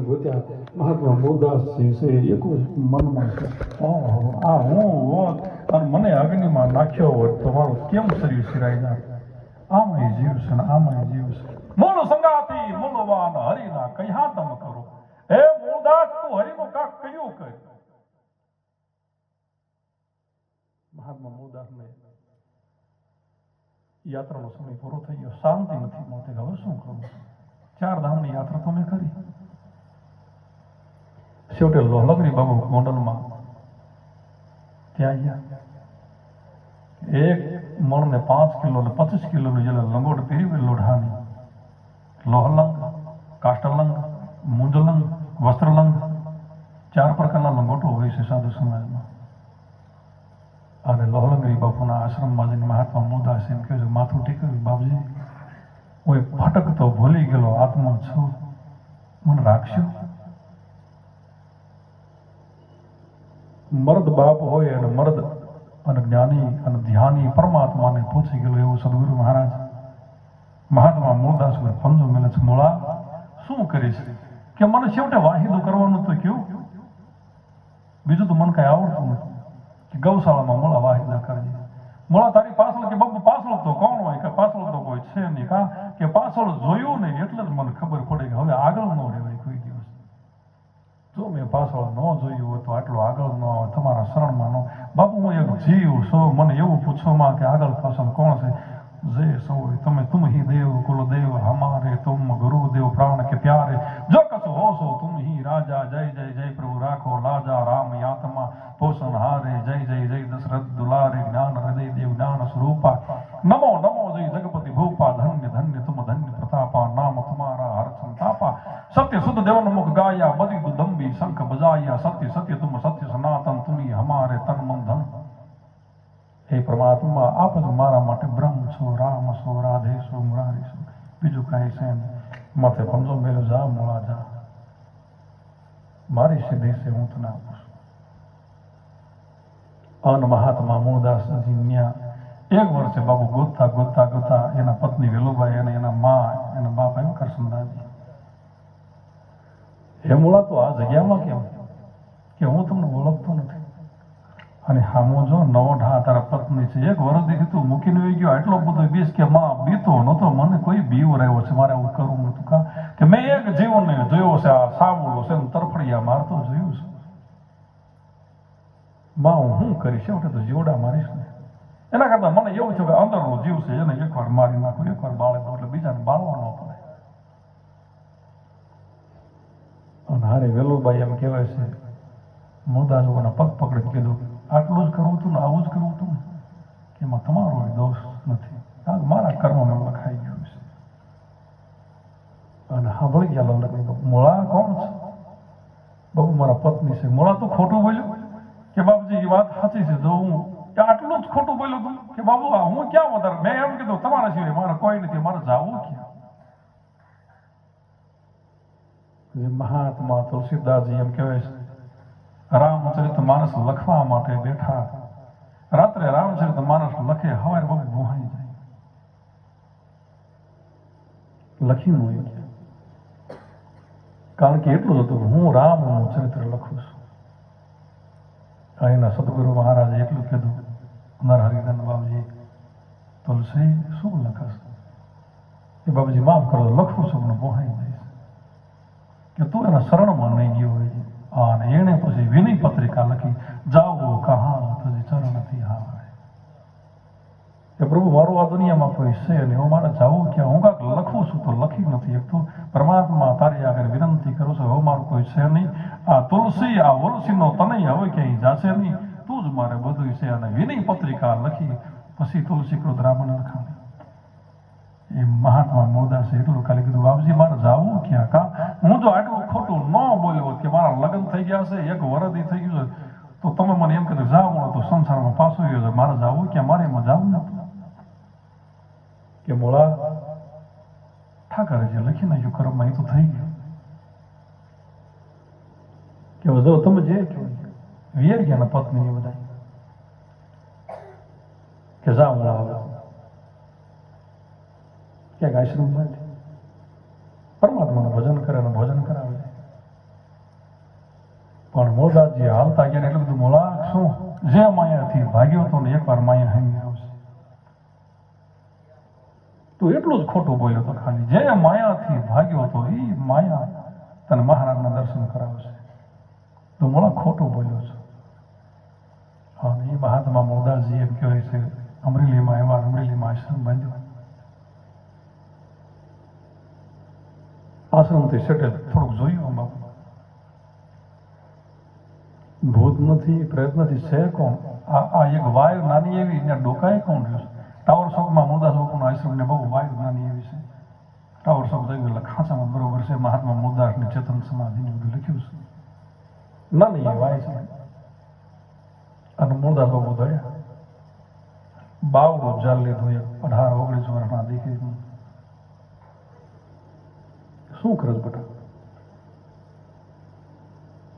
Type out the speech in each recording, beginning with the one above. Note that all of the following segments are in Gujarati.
ગોત્યા મહાત્મા મૂળદાસજી છે એક મનમાં છે આ હું હોત અને મને અગ્નિમાં નાખ્યો હોત તો મારું કેમ શરીર સિરાઈ જાય આમાંય જીવ છે ને આમાંય જીવ છે મૂળ સંગાતી મૂળવાન હરિના કયા તમ કરો હે મૂળદાસ તું હરિનું કાક કયું કર મહાત્મા મૂળદાસને યાત્રાનો સમય પૂરો થઈ ગયો શાંતિ નથી મળતી હવે શું કરું 4 ધામની યાત્રા તો મેં કરી છેવટે લોહલગરી બાબુ ગોંડલમાં ત્યાં ગયા એક મણને 5 કિલો ને 25 કિલોની જે લંગોટ પહેરી લોઢાની લોહલંગ કાષ્ટલંગ મુંજલંગ વસ્ત્રલંગ 4 પ્રકારના લંગોટો હોય છે સાધુ સમાજમાં અને લોહલંગરી બાપુના આશ્રમમાં જઈને મહાત્મા મૂળદાસ એમ કહે છે માથું ટેકવ્યું બાપજી હું એક ભટકતો ભૂલી ગયેલો આત્મા છું મને રાખશો મર્દ બાપ હોય અને મર્દ અને જ્ઞાની અને ધ્યાની પરમાત્માને પૂછી ગયેલો એવું સદગુરુ મહારાજ મહાત્મા મૂળદાસ પંજો મેલે છે મૂળા શું કરીશ કે મને છેવટે વાહિદું કરવાનું તો કેવું બીજું તો મને કઈ આવડતું નથી કે ગૌશાળામાં મૂળા વાહિદા કરજે મૂળા તારી પાછળ કે બાપુ પાછળ તો કોણ હોય કે પાછળ તો કોઈ છે નહીં કા કે પાછળ જોયું નહીં એટલે જ મને ખબર પડે કે હવે આગળ ન રહેવાય કોઈ દિવસ જો મેં પાછળ ન જોયું હોય તો આટલું આગળ ન આવે તમારા શરણમાં ન બાપુ હું એક જીવ છો મને એવું પૂછવામાં કે આગળ પાછળ કોણ છે जय सो તમે तुम ही देव कुल देव हमारे तुम गुरुदेव प्राण के प्यारे जो कसो हो सो तुम ही राजा जय जय जय प्रभु राखो लाजा राम यात्मा पोषण हारे जय जय जय दशरथ दुलारे ज्ञान हृदय देव ज्ञान स्वरूपा नमो नमो जय जगपति भूपा धन्य धन्य तुम धन्य प्रतापा नाम तुम्हारा हर संतापा सत्य शुद्ध देवन मुख गाया बदि दुदम्बी शंख बजाया सत्य सत्य तुम सत्य सनातन तुम्ही हमारे तन मन धन हे परमात्मा आप જ મારા માટે બ્રહ્મ છો રામ છો રાધે છો મુરારી છો બીજું કાંઈ છે નહીં માથે પંજો મેળો જા મૂળા જા મારી સિદ્ધિ છે હું તને આપું છું અન મહાત્મા મૂળદાસજી ન્યા 1 વર્ષે બાબુ ગોતતા ગોતતા ગોતતા એના પત્ની વેલુબાઈ અને એના મા એના બાપ એમ કરશનદાસજી હે મૂળા તો આ જગ્યામાં કેમ કે હું તમને ઓળખતો નથી અને હામો જો નવઢા તારા પત્ની છે 1 વર્ષ દેખી તું મૂકીને વહી ગયો આટલો બધો બીસ કે માં બીતો નતો મને કોઈ બીવ રહ્યો છે મારે આવું કરવું નતું કા કે મેં એક જીવનને જોયો છે આ સાવળો છે ને તરફડિયા મારતો જોયું છે માં હું શું કરીશ એટલે તો જીવડા મારીશ ને એના કરતા મને એવું થયું કે અંદરનો જીવ છે એને એકવાર મારી નાખું એકવાર બાળે દો એટલે બીજાને બાળવા ન પડે અને હારે વેલુભાઈ એમ કહેવાય છે મૂળદાસોના પગ પકડી કીધું આટલું જ કરવું હતું ને આવું જ કરવું હતું કે એમાં તમારો દોષ નથી આ મારા કર્મમાં લખાઈ ગયું છે અને સાંભળી ગયા લગ્ન મૂળા કોણ છે બાબુ મારા પત્ની છે મૂળા તું ખોટું બોલ્યું કે બાપુજી એ વાત સાચી છે જો હું આટલું જ ખોટું બોલ્યું તું કે બાબુ હું ક્યાં વધારે મેં એમ કીધું તમારા સિવાય મારે કોઈ નથી મારે જાવું ક્યાં મહાત્મા તુલસીદાસજી એમ કહેવાય છે રામચરિત માનસ લખવા માટે બેઠા રાત્રે રામચરિત માનસ લખે હવારે બહુ ભૂહાઈ જાય લખી ન હોય કારણ કે એટલું જ હતું હું રામનું ચરિત્ર લખું છું અહીંના સદગુરુ મહારાજે એટલું કીધું નરહરિદાન બાબુજી તુલસી શું લખશ એ બાબુજી માફ કરો લખું છું પણ ભૂહાઈ જઈશ કે તું એના શરણમાં નહીં ગયો હોય અને એને પછી વિનય પત્રિકા લખી જાઓ કહા તુજી ચરણથી હારે કે પ્રભુ મારું આ દુનિયામાં કોઈ છે નહીં હું મારે જાવું ક્યાં હું કાંક લખું છું તો લખી નથી એક તો પરમાત્મા તારી આગળ વિનંતી કરું છું હવે મારું કોઈ છે નહીં આ તુલસી આ વલસીનો તનય હવે ક્યાંય જાશે નહીં તું જ મારે બધું છે અને વિનય પત્રિકા લખી પછી તુલસી કૃત રામને લખાણી એ મહાત્મા મૂળદાસે એટલું ખાલી કીધું બાપજી મારે જાવું ક્યાં કા હું જો આટલું ખોટું ન બોલ્યો કે મારા લગ્ન થઈ ગયા છે 1 વરદી થઈ ગયું છે તો તમે મને એમ કીધું જાવ તો સંસારમાં પાછો ગયો છે મારે જાવું ક્યાં મારે એમાં જાવું નતું કે મોળા ઠાકરે જે લખી નાખ્યું કર્મમાં એ તો થઈ ગયું કે જો તમે જે વિયર ગયા પત્ની એ બધા કે જાવ મોળા આવે ક્યાંક આશ્રમમાં પરમાત્માનું ભજન કરે અને ભોજન કરાવે પણ મોરદાસજી હાલતા ગયા એટલું બધું મોળા શું જે માયાથી ભાગ્યો હતો ને એકવાર માયા હમી આવશે. તું એટલું જ ખોટું બોલ્યો તો ખાલી જે માયાથી ભાગ્યો હતો એ માયા તને મહારાજના દર્શન કરાવશે. તું મોળા ખોટું બોલ્યો છો. હા, એ મહાત્મા મોરદાસજી એમ કહેવાય છે અમરેલીમાં એવા અમરેલીમાં આશ્રમ બાંધ્યો. આશ્રમથી સેટે થોડુંક જોયું બાપુ. ભૂત નથી, પ્રેત નથી, છે કોણ? આ એક વાયુ નાની એવી ને ડોકાય કોણ રહ્યો છે? ટાવર ચોકમાં મોરદાસ બાપુનો આશ્રમ ને બહુ વાયુ નાની એવી છે. ટાવર ચોક જઈ ગયેલા ખાંચામાં બરોબર છે. મહાત્મા મોરદાસની ચેતન સમાધિને બધું લખ્યું છે. નાની એ વાય છે. અને મોરદાસ બાપુ ધોયા બાવડો જાલ લીધો 18-19 વર્ષના દીકરીનું. શું કરે બેટા?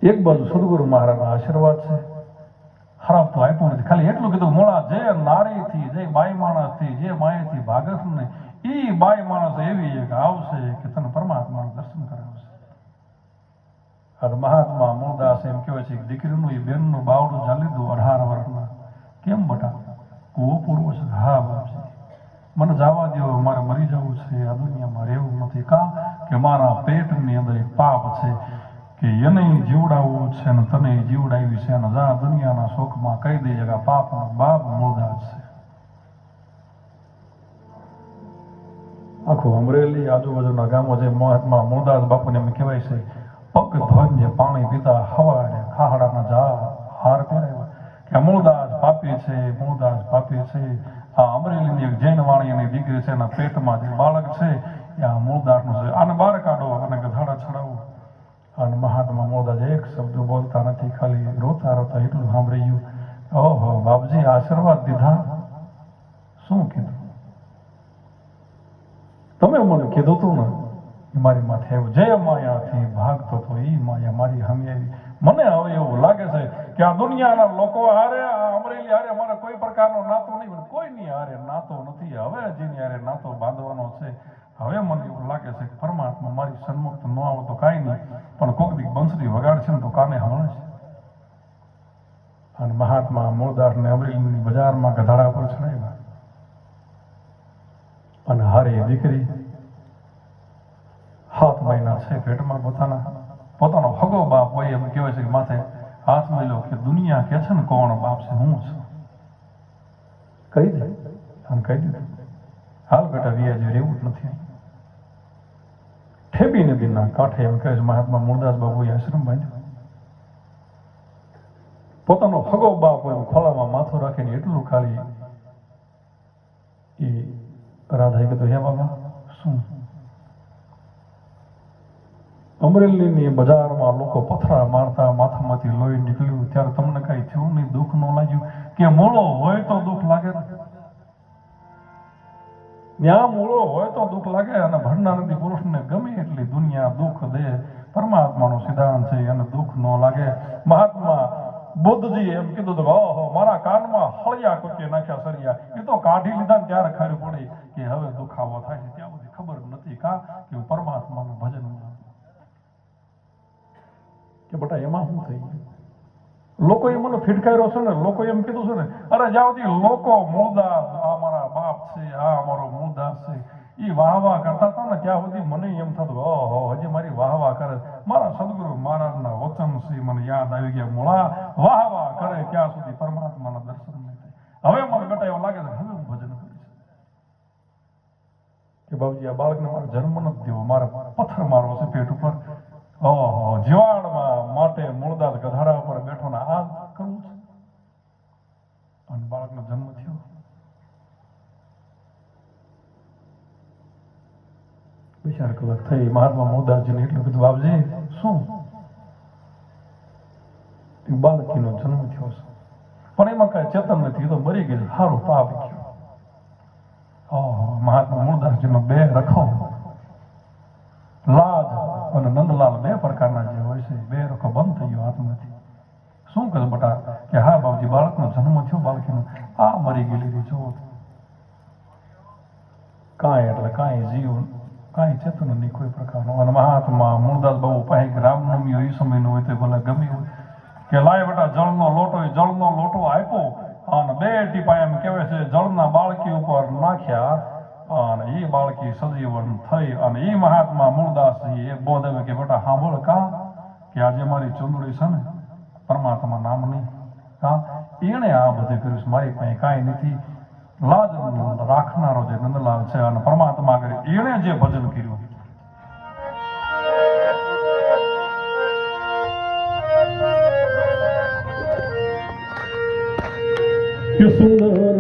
એક બાજુ સદગુરુ મહારાજના આશીર્વાદ છે, ખરાબ તો આપ્યું નથી. ખાલી એટલું કીધું મોળા જે નારીથી, જે બાઈ માણસથી, જે માયાથી ભાગસ ને એ બાઈ માણસ એવી એક આવશે કે તને પરમાત્માનું દર્શન કરાવશે. અને મહાત્મા મોરદાસ એમ કહેવાય છે કે દીકરીનું એ બેનનું બાવડું ચાલી દીધું 18 વર્ષના. કેમ બટા? કૂવો પૂરવો છે? હા બાપજી, મને જવા દો, મારે મરી જવું છે, આ દુનિયામાં રહેવું નથી. કાં કે મારા પેટની અંદર એક પાપ છે કે એને જીવડાવવું છે ને તને જીવડાવી છે, અને જા દુનિયાના શોખમાં કહી દઈએ કે પાપનો બાપ મોરદાસ છે. આખું અમરેલી આજુબાજુના ગામો જે મહાત્મા મોરદાસ બાપુને એમ કહેવાય છે પગ ધોઈને પાણી પીતા હવારે ખાહડાના જા હાર પહેરાવ્યા કે મોરદાસ પાપી છે, મોરદાસ પાપી છે. આ અમરેલીની એક જૈન વાણીની દીકરી છે, એના પેટમાં જે બાળક છે એ આ મોરદાસનું છે. આને બહાર કાઢો અને ગધાડા ચડાવો. અને મહાત્મા મોરદાસ એક શબ્દ બોલતા નથી, ખાલી રોતા રોતા એટલું સાંભળી ગયું, ઓહો બાપજી આશીર્વાદ દીધા. શું કીધું? તમે મને કીધું તું ને એ મારી માથે આવ્યું. જે માયાથી ભાગતો હતો એ માયા મારી સામે આવી. મને હવે એવું લાગે છે કે આ દુનિયાના લોકો હારે, આ અમરેલી હારે મારે કોઈ પ્રકારનો નાતો નહીં, કોઈની હારે નાતો નથી. હવે જેની હારે નાતો બાંધવાનો છે. હવે મને એવું લાગે છે કે પરમાત્મા મારી સન્મુખ ન આવો તો કાંઈ નહીં, પણ કોક દી બંસરી વગાડશે ને તો કાને હમણે છે. અને મહાત્મા મોરદાસને અમરેલીની બજારમાં ગધાડા પર ચડાવ્યા. અને હારી દીકરી 7 મહિના છે પેટમાં, પોતાનો હગો બાપ હોય એમ કહેવાય છે કે માથે હાથ મેલ્યો કે દુનિયા કે છે ને કોણ બાપ છે, હું છું. કહી દે અને કહી દીધું, હાલ બેટા વિયાજી રહેવું જ નથી. ઠેબી નદીના કાંઠે એમ કહે છે મહાત્મા મોરદાસ બાબુએ આશ્રમ બાંધ્યો. પોતાનો હગો બાપ હોય ખોળામાં માથું રાખીને એટલું ખાલી એ રાધાએ કીધું, હે બાબા શું? અમરેલીની બજારમાં લોકો પથરા મારતા, માથામાંથી લોહી નીકળ્યું, ત્યારે તમને કઈ થયું નહીં? દુઃખ ન લાગ્યું? કે મૂળો હોય તો દુઃખ લાગે, ત્યાં મૂળો હોય તો દુઃખ લાગે. અને ભરનારી પુરુષને ગમે એટલી દુનિયા દુઃખ દે, પરમાત્માનો સિદ્ધાંત છે અને દુઃખ ન લાગે. મહાત્મા બુદ્ધજી એમ કીધું ઓહો મારા કાનમાં હળિયા કૂટી નાખ્યા સરિયા. એ તો કાઢી લીધા ને ત્યારે ખબર પડી કે હવે દુખાવો થાય છે. ત્યાં બધી ખબર નથી કા કે હું પરમાત્માનું ભજન કે બટા એમાં શું થઈ ગયું? લોકોએ મને ફિટકાર્યો છે ને, લોકો એમ કીધું છે ને, અરે જાવથી લોકો મોરદાસ આ મારા બાપ છે, આ અમારો મોરદાસ છે, એ વાહ વાહ કરતા હતા ને ત્યાં સુધી મને એમ થતું ઓહો હજી મારી વાહ વાહ કરે. મારા સદગુરુ મહારાજના વચન છે મને યાદ આવી ગયા, મોળા વાહ વાહ કરે ત્યાં સુધી પરમાત્માના દર્શન નહીં થાય. હવે મને બેટા એવું લાગે છે હવે હું ભજન કરીશ કે બાબુજી આ બાળકને મારો જન્મ નથી દેવો, મારે પથ્થર મારવો છે પેટ ઉપર. ઓહો જીવાડમાં માટે મોરદાસ ગધાડા ઉપર બેઠો ને આ કરવું છે. અને બાળકનો જન્મ થયો. વિચાર કલાક થઈ. મહાત્મા મોરદાસજીને એટલું કીધું, બાપજી શું? બાળકીનો જન્મ થયો છે પણ એમાં કઈ ચેતન નથી, તો મરી ગયું, સારું પાપ ગયું. ઓહો મહાત્મા મોરદાસજીનો 2 રખો, લાજ અને નંદલાલ 2 પ્રકારના જે હોય છે, 2 રખો બંધ થઈ ગયો હાથમાંથી. શું કરે બટા? કે હા બાપજી બાળકનો જન્મ થયો, બાળકીનો આ મરી ગયેલી જોવો. કાંઈ એટલે કાંઈ જીવ, કાંઈ ચેતન નહીં કોઈ પ્રકારનો. અને મહાત્મા મોરદાસ બાબુ પાસે રામનવમી એ સમયનું હોય તો ભલે ગમે હોય કે લાય બેટા જળનો લોટો, એ જળનો લોટો આપ્યો અને 2 ટીપા એમ કહેવાય છે જળના બાળકી ઉપર નાખ્યા અને એ બાળકી સજીવન થઈ. અને એ મહાત્મા મૂળદાસજી એક બોધ આવે કે બેટા સાંભળ કા કે આજે મારી ચુંદડી છે ને પરમાત્મા નામની, કા એણે આ બધું કર્યું છે, મારી પાસે કાંઈ નથી. લાજ રાખનારો જે નંદલાલ છે અને પરમાત્મા આગળ એણે જે ભજન કર્યું